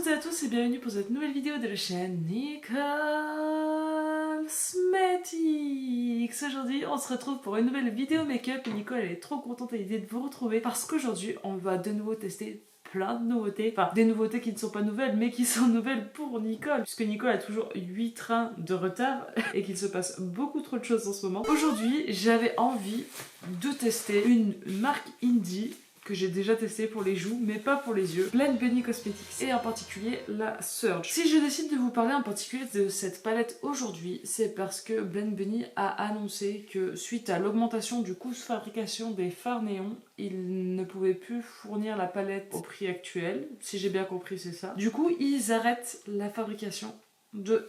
toutes et à tous et bienvenue pour cette nouvelle vidéo de la chaîne Nicole Cosmetics. Aujourd'hui on se retrouve pour une nouvelle vidéo make-up et Nicole elle est trop contente à l'idée de vous retrouver parce qu'aujourd'hui on va de nouveau tester plein de nouveautés, enfin des nouveautés qui ne sont pas nouvelles mais qui sont nouvelles pour Nicole puisque Nicole a toujours 8 trains de retard et qu'il se passe beaucoup trop de choses en ce moment. Aujourd'hui j'avais envie de tester une marque indie que j'ai déjà testé pour les joues mais pas pour les yeux, Blend Bunny Cosmetics et en particulier la Surge. Si je décide de vous parler en particulier de cette palette aujourd'hui, c'est parce que Blend Bunny a annoncé que suite à l'augmentation du coût de fabrication des fards néons, ils ne pouvaient plus fournir la palette au prix actuel, si j'ai bien compris c'est ça. Du coup ils arrêtent la fabrication de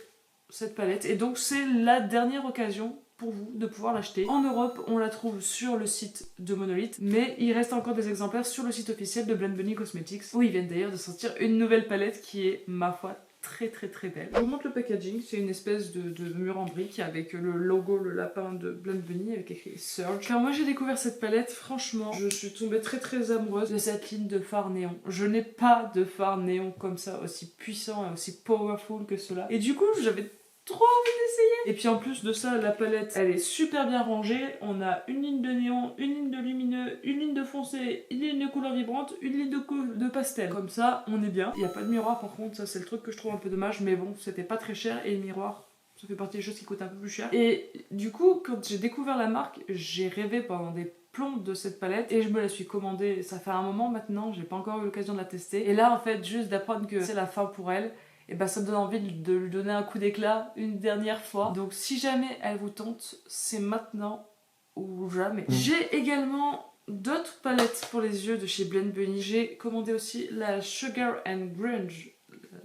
cette palette et donc c'est la dernière occasion pour vous de pouvoir l'acheter. En Europe, on la trouve sur le site de Monolith, mais il reste encore des exemplaires sur le site officiel de Blend Bunny Cosmetics, où ils viennent d'ailleurs de sortir une nouvelle palette qui est, ma foi, très belle. Je vous montre le packaging, c'est une espèce de mur en brique avec le logo, le lapin de Blend Bunny avec écrit Surge. Quand moi j'ai découvert cette palette, franchement, je suis tombée très amoureuse de cette ligne de fard néon. Je n'ai pas de fard néon comme ça, aussi puissant et aussi powerful que cela. Et du coup, j'avais trop envie d'essayer. Et puis en plus de ça, la palette, elle est super bien rangée. On a une ligne de néon, une ligne de lumineux, une ligne de foncé, une ligne de couleur vibrante, une ligne de pastel. Comme ça, on est bien. Il n'y a pas de miroir par contre, ça c'est le truc que je trouve un peu dommage. Mais bon, c'était pas très cher et le miroir, ça fait partie des choses qui coûtent un peu plus cher. Et du coup, quand j'ai découvert la marque, j'ai rêvé pendant des plombes de cette palette et je me la suis commandée. Ça fait un moment maintenant, j'ai pas encore eu l'occasion de la tester. Et là, en fait, juste d'apprendre que c'est la fin pour elle, et bah ça me donne envie de lui donner un coup d'éclat une dernière fois. Donc si jamais elle vous tente, c'est maintenant ou jamais. J'ai également d'autres palettes pour les yeux de chez Blend Bunny. J'ai commandé aussi la Sugar and Grunge.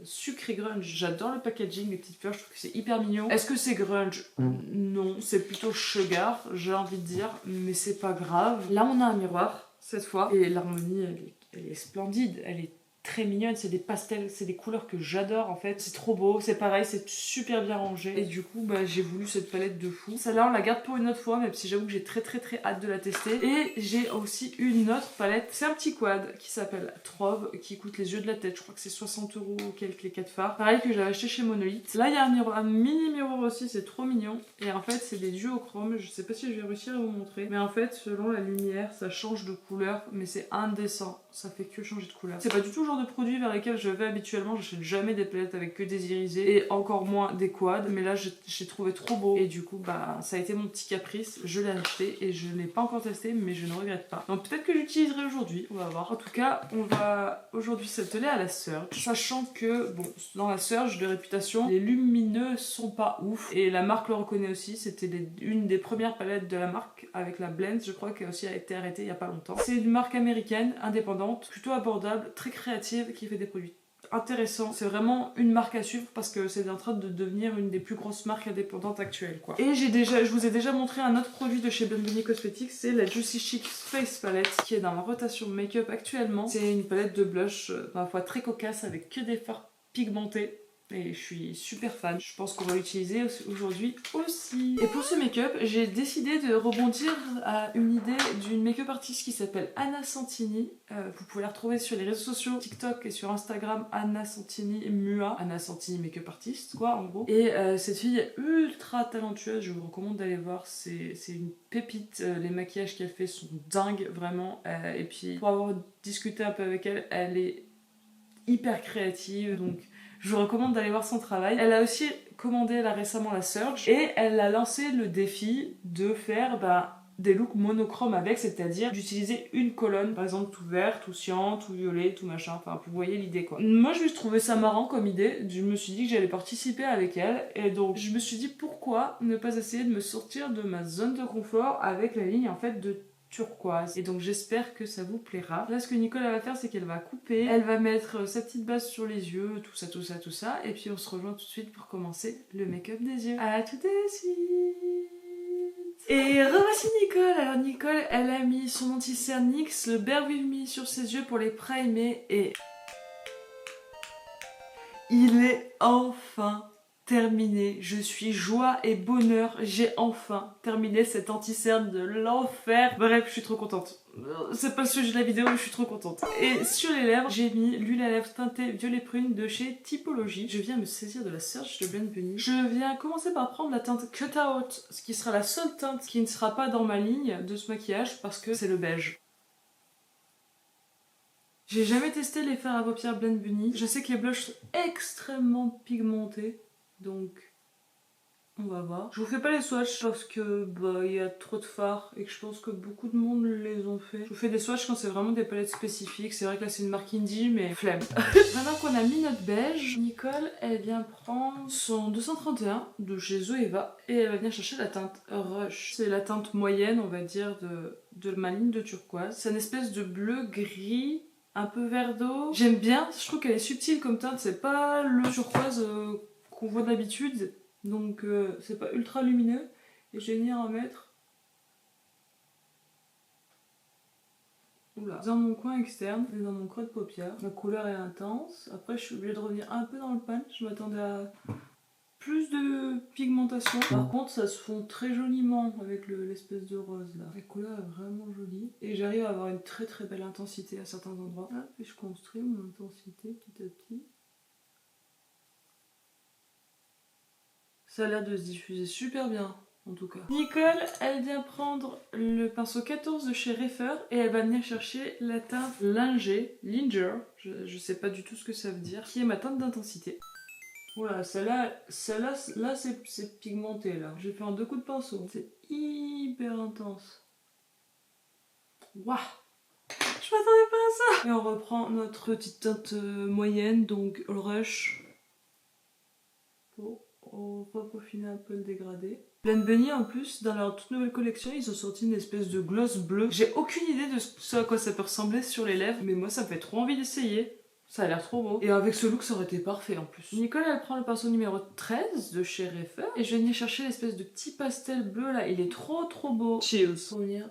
Sucre et grunge, j'adore le packaging, les petites fleurs, je trouve que c'est hyper mignon. Est-ce que c'est grunge? Non, c'est plutôt sugar, j'ai envie de dire, mais c'est pas grave. Là on a un miroir, cette fois, et l'harmonie elle est splendide, elle est très mignonne, c'est des pastels, c'est des couleurs que j'adore en fait, c'est trop beau, c'est pareil, c'est super bien rangé et du coup bah, j'ai voulu cette palette de fou. Celle-là on la garde pour une autre fois même si j'avoue que j'ai très hâte de la tester. Et j'ai aussi une autre palette, c'est un petit quad qui s'appelle Trove qui coûte les yeux de la tête, je crois que c'est 60 € ou quelques les 4 fards. Pareil que j'avais acheté chez Monolith. Là il y a un mini miroir aussi, c'est trop mignon et en fait c'est des duochromes, je sais pas si je vais réussir à vous montrer mais en fait selon la lumière ça change de couleur mais c'est indécent, ça fait que changer de couleur. C'est pas du tout de produits vers lesquels je vais habituellement, j'achète jamais des palettes avec que des irisés et encore moins des quads, mais là j'ai trouvé trop beau et du coup bah ça a été mon petit caprice, je l'ai acheté et je l'ai pas encore testé mais je ne regrette pas. Donc peut-être que j'utiliserai aujourd'hui, on va voir. En tout cas on va aujourd'hui s'atteler à la Surge, sachant que bon dans la Surge de réputation les lumineux sont pas ouf et la marque le reconnaît aussi, c'était une des premières palettes de la marque avec la Blend, je crois qu'elle aussi a été arrêtée il y a pas longtemps. C'est une marque américaine indépendante, plutôt abordable, très créative, qui fait des produits intéressants. C'est vraiment une marque à suivre parce que c'est en train de devenir une des plus grosses marques indépendantes actuelles quoi. Et je vous ai déjà montré un autre produit de chez Blend Bunny Cosmetics, c'est la Juicy Chic Face Palette qui est dans ma rotation make-up actuellement. C'est une palette de blush ma foi très cocasse avec que des fards pigmentés. Et je suis super fan, je pense qu'on va l'utiliser aujourd'hui aussi. Et pour ce make-up, j'ai décidé de rebondir à une idée d'une make-up artiste qui s'appelle Anna Santini. Vous pouvez la retrouver sur les réseaux sociaux, TikTok et sur Instagram, Anna Santini Mua. Anna Santini make-up artiste quoi en gros. Et cette fille est ultra talentueuse, je vous recommande d'aller voir, c'est une pépite. Les maquillages qu'elle fait sont dingues vraiment. Et puis pour avoir discuté un peu avec elle, elle est hyper créative donc je vous recommande d'aller voir son travail. Elle a aussi commandé là récemment la Surge et elle a lancé le défi de faire des looks monochromes avec, c'est-à-dire d'utiliser une colonne, par exemple tout vert, tout cyan, tout violet, tout machin, enfin vous voyez l'idée quoi. Moi je me suis trouvé ça marrant comme idée, je me suis dit que j'allais participer avec elle et donc je me suis dit pourquoi ne pas essayer de me sortir de ma zone de confort avec la ligne en fait de turquoise. Et donc j'espère que ça vous plaira. Là ce que Nicole va faire c'est qu'elle va couper, elle va mettre sa petite base sur les yeux, tout ça et puis on se rejoint tout de suite pour commencer le make-up des yeux. À tout de suite. Et revoici Nicole. Alors Nicole elle a mis son anti-cerne NYX, le Bare With Me sur ses yeux pour les primer et il est enfin terminé. Je suis joie et bonheur, j'ai enfin terminé cet anti-cerne de l'enfer. Bref, je suis trop contente. C'est pas le sujet de la vidéo, mais je suis trop contente. Et sur les lèvres, j'ai mis l'huile à lèvres teintée violet prune de chez Typologie. Je viens me saisir de la Serge de Blend Bunny. Je viens commencer par prendre la teinte Cut Out, ce qui sera la seule teinte qui ne sera pas dans ma ligne de ce maquillage parce que c'est le beige. J'ai jamais testé les fards à paupières Blend Bunny. Je sais que les blushs sont extrêmement pigmentés, donc on va voir. Je vous fais pas les swatchs parce que bah il y a trop de fards et que je pense que beaucoup de monde les ont fait. Je vous fais des swatchs quand c'est vraiment des palettes spécifiques. C'est vrai que là c'est une marque indie mais flemme. Maintenant qu'on a mis notre beige, Nicole elle vient prendre son 231 de chez Zoeva et elle va venir chercher la teinte Rush. C'est la teinte moyenne on va dire de ma ligne de turquoise. C'est une espèce de bleu gris un peu vert d'eau. J'aime bien, je trouve qu'elle est subtile comme teinte. C'est pas le turquoise qu'on voit d'habitude. Donc c'est pas ultra lumineux et je vais venir en mettre dans mon coin externe et dans mon creux de paupière. La couleur est intense. Après je suis obligée de revenir un peu dans le punch. Je m'attendais à plus de pigmentation. Par contre ça se fond très joliment avec l'espèce de rose là. La couleur est vraiment jolie et j'arrive à avoir une très très belle intensité à certains endroits. Ah, puis je construis mon intensité petit à petit. Ça a l'air de se diffuser super bien, en tout cas. Nicole, elle vient prendre le pinceau 14 de chez Refer et elle va venir chercher la teinte Linger, je sais pas du tout ce que ça veut dire, qui est ma teinte d'intensité. Voilà, celle-là, là c'est pigmenté là. J'ai fait en 2 coups de pinceau. C'est hyper intense. Waouh! Je m'attendais pas à ça! Et on reprend notre petite teinte moyenne, donc Rush. On va peaufiner un peu le dégradé. Blend Bunny en plus, dans leur toute nouvelle collection, ils ont sorti une espèce de gloss bleu. J'ai aucune idée de ce à quoi ça peut ressembler sur les lèvres, mais moi ça me fait trop envie d'essayer. Ça a l'air trop beau. Et avec ce look, ça aurait été parfait en plus. Nicole, elle prend le pinceau numéro 13 de chez Refer. Et je vais venir chercher l'espèce de petit pastel bleu là. Il est trop trop beau. Chills. Pour venir...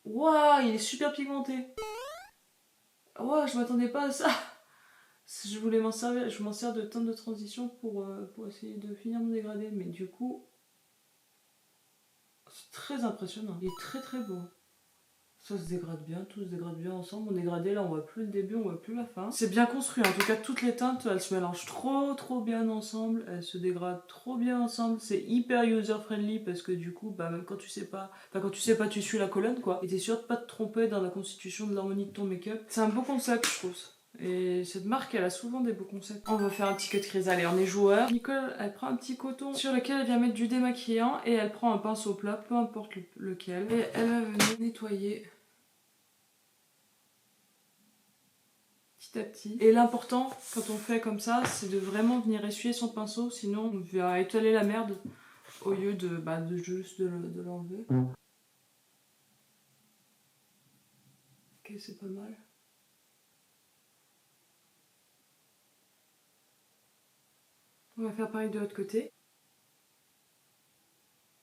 Waouh, il est super pigmenté. Waouh, je m'attendais pas à ça. Je voulais m'en servir, je m'en sers de teinte de transition pour essayer de finir mon dégradé, mais du coup, c'est très impressionnant. Il est très très beau. Ça se dégrade bien, tout se dégrade bien ensemble. Mon dégradé, là, on voit plus le début, on voit plus la fin. C'est bien construit, en tout cas, toutes les teintes, elles se mélangent trop bien ensemble. Elles se dégradent trop bien ensemble. C'est hyper user-friendly parce que du coup, bah, même quand tu sais pas, tu suis la colonne, quoi. Et t'es sûr de pas te tromper dans la constitution de l'harmonie de ton make-up. C'est un beau concept, je trouve. Et cette marque, elle a souvent des beaux concepts. On va faire un petit cut crease. Allez, on est joueur. Nicole, elle prend un petit coton sur lequel elle vient mettre du démaquillant et elle prend un pinceau plat, peu importe lequel. Et elle va venir nettoyer petit à petit. Et l'important, quand on fait comme ça, c'est de vraiment venir essuyer son pinceau, sinon on va étaler la merde au lieu de juste de l'enlever. Ok, c'est pas mal. On va faire pareil de l'autre côté.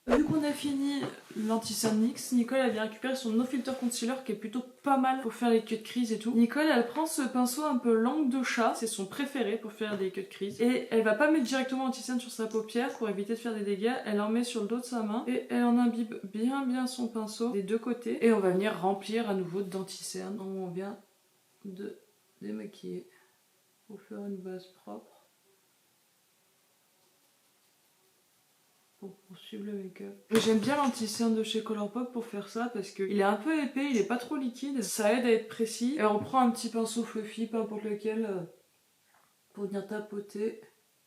Vu qu'on a fini l'anti-cerne mix, Nicole elle vient récupérer son No Filter Concealer qui est plutôt pas mal pour faire les cut crease et tout. Nicole elle prend ce pinceau un peu langue de chat, c'est son préféré pour faire des cut crease. Et elle va pas mettre directement anti-cerne sur sa paupière pour éviter de faire des dégâts, elle en met sur le dos de sa main et elle en imbibe bien son pinceau des deux côtés. Et on va venir remplir à nouveau d'anti-cerne. On vient de démaquiller pour faire une base propre. Pour poursuivre le make-up. J'aime bien l'anti-cerne de chez Colourpop pour faire ça parce qu'il est un peu épais, il est pas trop liquide, ça aide à être précis. Et on prend un petit pinceau fluffy, peu importe lequel, pour venir tapoter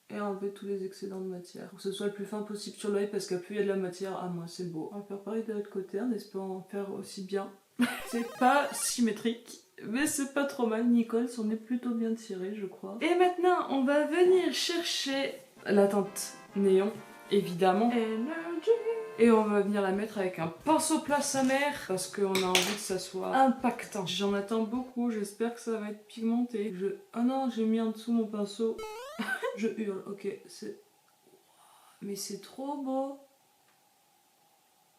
et enlever tous les excédents de matière. Pour que ce soit le plus fin possible sur l'œil parce qu'à plus il y a de la matière, à moins c'est beau. On va faire pareil de l'autre côté en espérant en faire aussi bien. C'est pas symétrique. Mais c'est pas trop mal, Nicole s'en est plutôt bien tirée je crois. Et maintenant on va venir chercher la teinte néon. Évidemment. Et on va venir la mettre avec un pinceau plat sa mère parce qu'on a envie que ça soit impactant. J'en attends beaucoup, j'espère que ça va être pigmenté. Oh non, j'ai mis en dessous mon pinceau. Je hurle, ok, c'est... Mais c'est trop beau.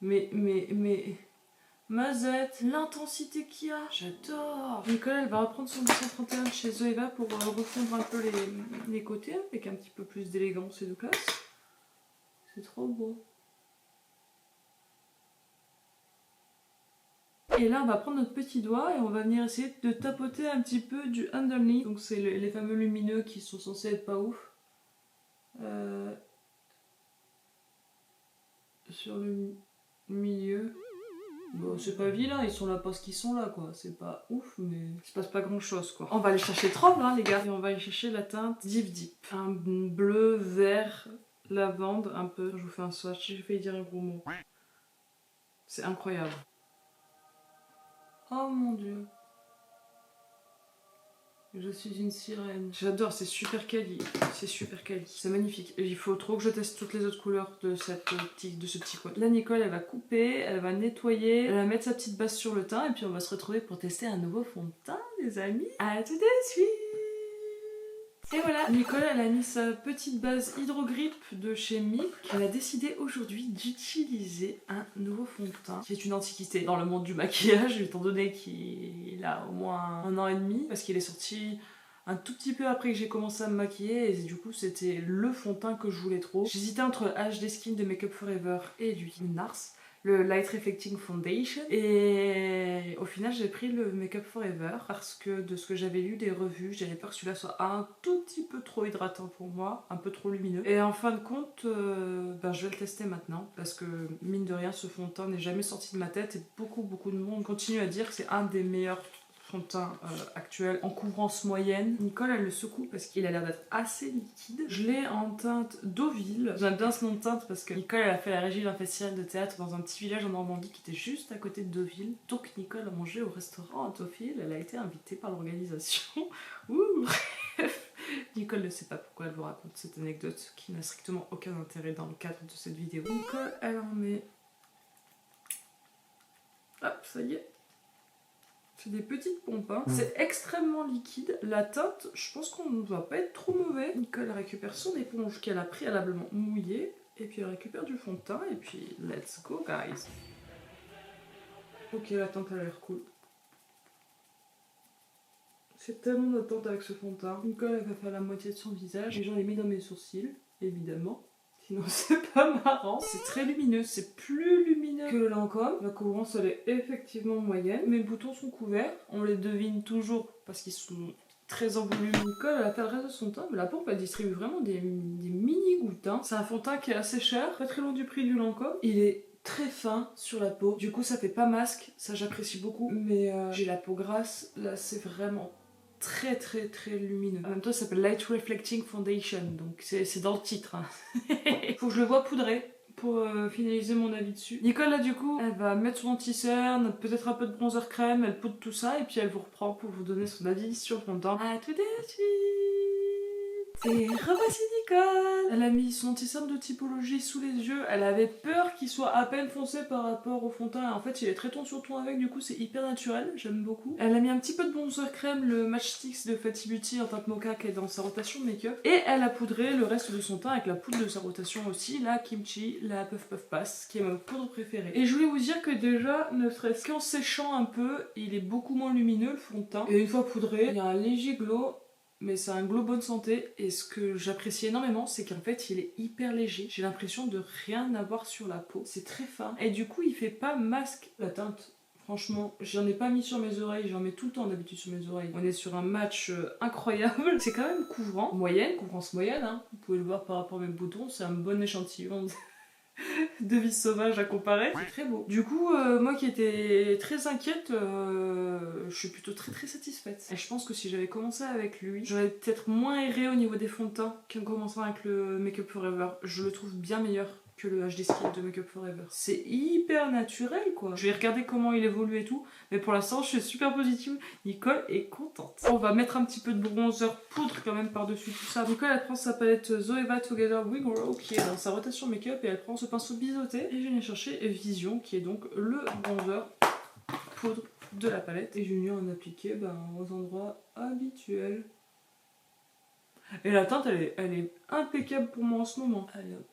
Mais... Mazette, l'intensité qu'il y a, j'adore. Nicole, elle va reprendre son 231 de chez Zoeva pour refondre un peu les côtés avec un petit peu plus d'élégance et de classe. C'est trop beau. Et là on va prendre notre petit doigt et on va venir essayer de tapoter un petit peu du underneath. Donc c'est les fameux lumineux qui sont censés être pas ouf. Sur le milieu. Bon, c'est pas vilain, ils sont là parce qu'ils sont là quoi. C'est pas ouf, mais il se passe pas grand chose quoi. On va aller chercher Trôble, hein, les gars. Et on va aller chercher la teinte Deep Deep. Un bleu, vert, lavande un peu. Je vous fais un swatch, j'ai failli dire un gros mot. C'est incroyable. Oh mon dieu. Je suis une sirène. J'adore, c'est super quali. C'est super quali. C'est magnifique. Et il faut trop que je teste toutes les autres couleurs de ce petit coin. Là, Nicole, elle va couper, elle va nettoyer, elle va mettre sa petite base sur le teint et puis on va se retrouver pour tester un nouveau fond de teint, les amis. À tout de suite. Et voilà, Nicole, elle a mis sa petite base Hydrogrip de chez MIC. Elle a décidé aujourd'hui d'utiliser un nouveau fond de teint qui est une antiquité dans le monde du maquillage, étant donné qu'il a au moins 1 an et demi, parce qu'il est sorti un tout petit peu après que j'ai commencé à me maquiller, et du coup c'était le fond de teint que je voulais trop. J'hésitais entre HD Skin de Make Up Forever et du NARS, le Light Reflecting Foundation, et au final j'ai pris le Make Up Forever parce que de ce que j'avais lu des revues, j'avais peur que celui-là soit un tout petit peu trop hydratant pour moi, un peu trop lumineux, et en fin de compte je vais le tester maintenant parce que mine de rien ce fond de teint n'est jamais sorti de ma tête et beaucoup de monde continue à dire que c'est un des meilleurs fond de teint actuel en couvrance moyenne. Nicole elle le secoue parce qu'il a l'air d'être assez liquide. Je l'ai en teinte Deauville. J'aime bien ce nom de teinte parce que Nicole elle a fait la régie d'un festival de théâtre dans un petit village en Normandie qui était juste à côté de Deauville. Donc Nicole a mangé au restaurant à Deauville. Elle a été invitée par l'organisation. Ouh. Nicole ne sait pas pourquoi elle vous raconte cette anecdote qui n'a strictement aucun intérêt dans le cadre de cette vidéo. Nicole elle en met... Hop, ça y est. C'est des petites pompes, hein. C'est extrêmement liquide. La teinte, je pense qu'on ne va pas être trop mauvais. Nicole récupère son éponge qu'elle a préalablement mouillée. Et puis elle récupère du fond de teint. Et puis, let's go, guys. Ok, la teinte a l'air cool. C'est tellement d'attente avec ce fond de teint. Nicole, elle va faire la moitié de son visage. Et j'en ai mis dans mes sourcils, évidemment. Sinon c'est pas marrant. C'est très lumineux, c'est plus lumineux que le Lancôme. La couvrance elle est effectivement moyenne. Mes boutons sont couverts, on les devine toujours parce qu'ils sont très envolus. Nicole elle a fait le reste de son teint, mais la pompe elle distribue vraiment des mini gouttes. Hein. C'est un fond de teint qui est assez cher, pas très loin du prix du Lancôme. Il est très fin sur la peau, du coup ça fait pas masque, ça j'apprécie beaucoup. Mais j'ai la peau grasse, là c'est vraiment très lumineux. En même temps, ça s'appelle Light Reflecting Foundation, donc c'est dans le titre. Hein. Faut que je le vois poudrer pour finaliser mon avis dessus. Nicole, là, du coup, elle va mettre son anti-cerne, peut-être un peu de bronzer crème, elle poudre tout ça, et puis elle vous reprend pour vous donner son avis sur le fond de teint. À tout de suite. Et revoici Nicole. Elle a mis son anti-cerne de typologie sous les yeux. Elle avait peur qu'il soit à peine foncé par rapport au fond de teint. En fait, il est très ton sur ton avec, du coup, c'est hyper naturel. J'aime beaucoup. Elle a mis un petit peu de bronzer crème, le Match Sticks de Fenty Beauty en teinte mocha qui est dans sa rotation de make-up. Et elle a poudré le reste de son teint avec la poudre de sa rotation aussi, la Kimchi, la Puff Puff Pass, qui est ma poudre préférée. Et je voulais vous dire que déjà, ne serait-ce qu'en séchant un peu, il est beaucoup moins lumineux le fond de teint. Et une fois poudré, il y a un léger glow. Mais c'est un glow bonne santé et ce que j'apprécie énormément c'est qu'en fait il est hyper léger. J'ai l'impression de rien avoir sur la peau. C'est très fin et du coup il fait pas masque la teinte. Franchement, j'en ai pas mis sur mes oreilles, j'en mets tout le temps d'habitude sur mes oreilles. On est sur un match incroyable. C'est quand même couvrant, couvrance moyenne. Hein. Vous pouvez le voir par rapport à mes boutons, c'est un bon échantillon de vie sauvage à comparer. C'est très beau. Du coup, moi qui étais très inquiète, je suis plutôt très satisfaite. Et je pense que si j'avais commencé avec lui, j'aurais peut-être moins erré au niveau des fonds de teint qu'en commençant avec le Make Up Forever. Je le trouve bien meilleur que le HD Skin de Make Up Forever. C'est hyper naturel quoi. Je vais regarder comment il évolue et tout, mais pour l'instant je suis super positive. Nicole est contente. On va mettre un petit peu de bronzer poudre quand même par-dessus tout ça. Nicole elle prend sa palette Zoeva Together Wing Row qui est dans sa rotation make-up et elle prend ce pinceau biseauté et je viens chercher Vision qui est donc le bronzer poudre de la palette et je viens en appliquer aux endroits habituels. Et la teinte elle est impeccable pour moi en ce moment. Allez hop.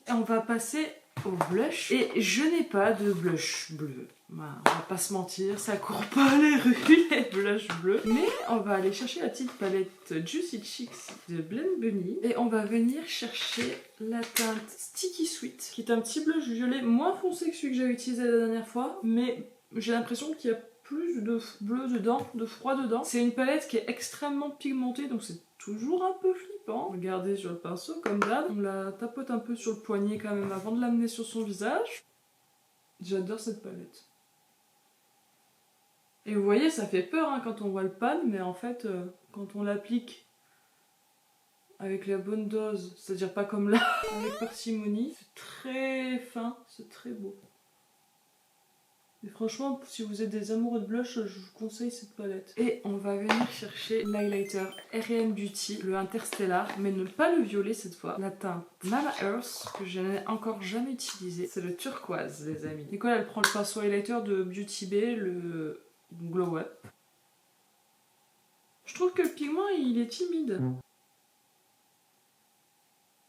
Et on va passer au blush. Et je n'ai pas de blush bleu. Bah, on va pas se mentir, ça court pas les rues les blushs bleus. Mais on va aller chercher la petite palette Juicy Cheeks de Blend Bunny. Et on va venir chercher la teinte Sticky Sweet, qui est un petit blush violet moins foncé que celui que j'avais utilisé la dernière fois, mais j'ai l'impression qu'il y a plus de bleu dedans, de froid dedans. C'est une palette qui est extrêmement pigmentée, donc c'est toujours un peu flippant. Regardez sur le pinceau, comme d'hab. On la tapote un peu sur le poignet quand même avant de l'amener sur son visage. J'adore cette palette. Et vous voyez, ça fait peur hein, quand on voit le pan, mais en fait, quand on l'applique avec la bonne dose, c'est-à-dire pas comme là, avec parcimonie, c'est très fin, c'est très beau. Et franchement, si vous êtes des amoureux de blush, je vous conseille cette palette. Et on va venir chercher l'highlighter R&M Beauty, le Interstellar, mais ne pas le violet cette fois. La teinte Mama Earth, que je n'ai encore jamais utilisé. C'est le turquoise, les amis. Nicole, elle prend le pinceau highlighter de Beauty Bay, le Glow Up. Je trouve que le pigment, il est timide.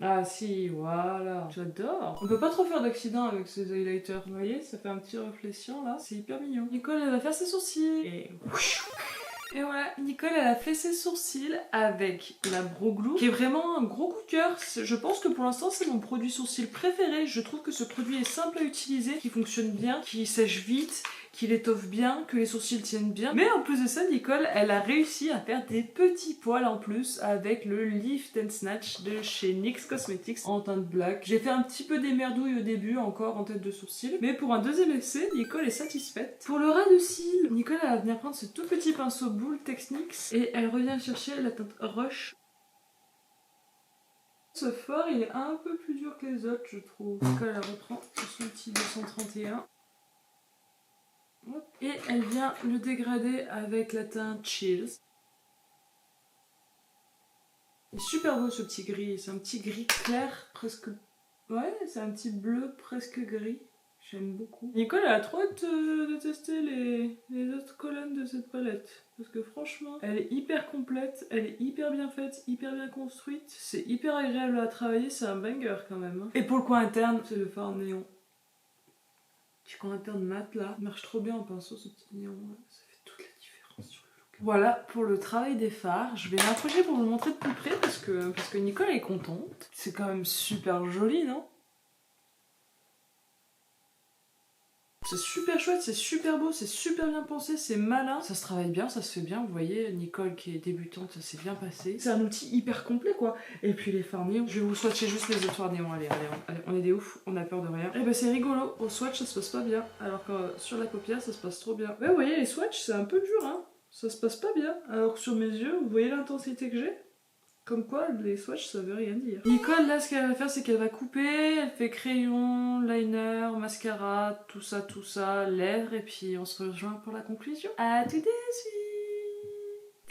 Ah si, voilà. J'adore. On peut pas trop faire d'accident avec ces highlighters. Vous voyez, ça fait un petit réflexion là. C'est hyper mignon. Nicole, elle va faire ses sourcils. Et voilà, Nicole, elle a fait ses sourcils avec la Brow Glue, qui est vraiment un gros coup de cœur. Je pense que pour l'instant, c'est mon produit sourcil préféré. Je trouve que ce produit est simple à utiliser, qui fonctionne bien, qui sèche vite, qu'il étoffe bien, que les sourcils tiennent bien. Mais en plus de ça, Nicole, elle a réussi à faire des petits poils en plus avec le Lift and Snatch de chez NYX Cosmetics en teinte black. J'ai fait un petit peu des merdouilles au début, encore en tête de sourcil. Mais pour un deuxième essai, Nicole est satisfaite. Pour le ras de cils, Nicole elle va venir prendre ce tout petit pinceau boule Technics et elle revient chercher la teinte Rush. Ce fard, il est un peu plus dur que les autres, je trouve. Nicole, elle reprend son petit 231. Et elle vient le dégrader avec la teinte Chills. Il est super beau ce petit gris, c'est un petit gris clair, presque... Ouais, c'est un petit bleu presque gris. J'aime beaucoup. Nicole elle a trop hâte de tester les autres colonnes de cette palette. Parce que franchement, elle est hyper complète, elle est hyper bien faite, hyper bien construite. C'est hyper agréable à travailler, c'est un banger quand même. Hein. Et pour le coin interne, c'est le fard néon. Petit coin interne mat là, il marche trop bien en pinceau ce petit néon là. Ça fait toute la différence sur le look. Voilà pour le travail des fards. Je vais m'approcher pour vous le montrer de plus près parce que Nicole est contente. C'est quand même super joli, non? C'est super chouette, c'est super beau, c'est super bien pensé, c'est malin. Ça se travaille bien, ça se fait bien. Vous voyez, Nicole qui est débutante, ça s'est bien passé. C'est un outil hyper complet quoi. Et puis les fards néons. Je vais vous swatcher juste les autres fards néons. Allez, on est des oufs, on a peur de rien. Et bah c'est rigolo, au swatch ça se passe pas bien. Alors que sur la paupière ça se passe trop bien. Ouais, vous voyez, les swatchs c'est un peu dur hein. Ça se passe pas bien. Alors que sur mes yeux, vous voyez l'intensité que j'ai? Comme quoi, les swatchs, ça veut rien dire. Nicole, là, ce qu'elle va faire, c'est qu'elle va couper. Elle fait crayon, liner, mascara, tout ça, lèvres. Et puis, on se rejoint pour la conclusion. À tout de suite.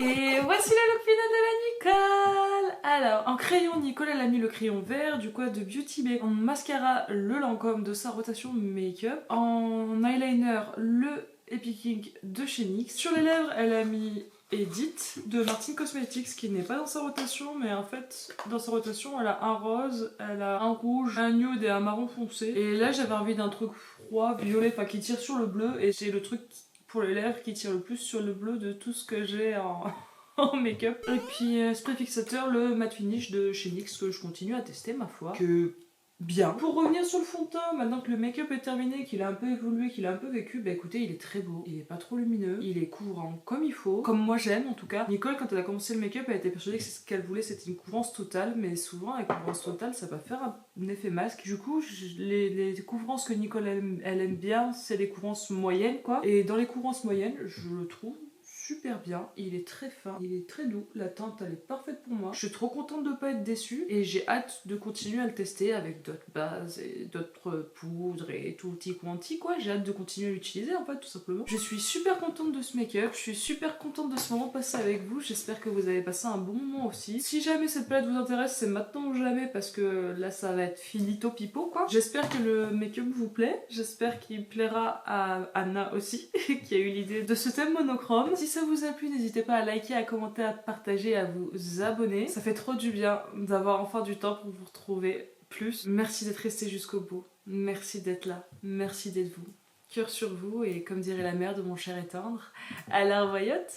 Et voici le look final de la Nicole. Alors, en crayon, Nicole, elle a mis le crayon vert du quoi de Beauty Bay. En mascara, le Lancôme de sa rotation make-up. En eyeliner, le Epic Ink de chez NYX. Sur les lèvres, elle a mis Edit de Martin Cosmetics qui n'est pas dans sa rotation, mais en fait dans sa rotation elle a un rose, elle a un rouge, un nude et un marron foncé. Et là j'avais envie d'un truc froid, violet, enfin qui tire sur le bleu, et c'est le truc pour les lèvres qui tire le plus sur le bleu de tout ce que j'ai en make-up. Et puis spray fixateur, le matte finish de chez NYX que je continue à tester ma foi. Que bien. Pour revenir sur le fond de teint, maintenant que le make-up est terminé, qu'il a un peu évolué, qu'il a un peu vécu, bah écoutez, il est très beau, il est pas trop lumineux, il est couvrant comme il faut, comme moi j'aime en tout cas. Nicole, quand elle a commencé le make-up, elle était persuadée que ce qu'elle voulait c'était une couvrance totale, mais souvent avec couvrance totale, ça va faire un effet masque. Du coup, les couvrances que Nicole elle aime bien, c'est les couvrances moyennes quoi. Et dans les couvrances moyennes, je le trouve super bien, il est très fin, il est très doux, la teinte elle est parfaite pour moi. Je suis trop contente de pas être déçue et j'ai hâte de continuer à le tester avec d'autres bases et d'autres poudres et tout petit quanti quoi. J'ai hâte de continuer à l'utiliser en fait tout simplement. Je suis super contente de ce make-up, je suis super contente de ce moment passé avec vous, j'espère que vous avez passé un bon moment aussi. Si jamais cette palette vous intéresse, c'est maintenant ou jamais parce que là ça va être finito pipo quoi. J'espère que le make-up vous plaît, j'espère qu'il plaira à Anna aussi qui a eu l'idée de ce thème monochrome. Si ça vous a plu, n'hésitez pas à liker, à commenter, à partager, à vous abonner. Ça fait trop du bien d'avoir enfin du temps pour vous retrouver plus. Merci d'être resté jusqu'au bout. Merci d'être là. Merci d'être vous. Cœur sur vous et comme dirait la mère de mon cher et tendre, à la revoyote.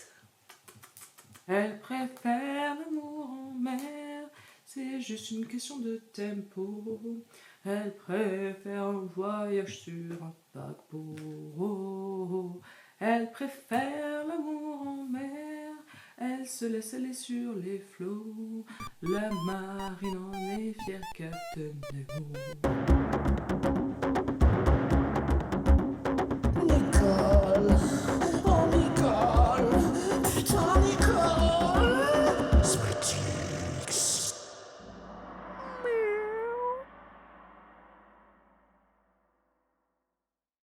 Elle préfère l'amour en mer, c'est juste une question de tempo. Elle préfère un voyage sur un paquebot. Elle préfère l'amour en mer, elle se laisse aller sur les flots. La marine en est fière, Captain Nemo.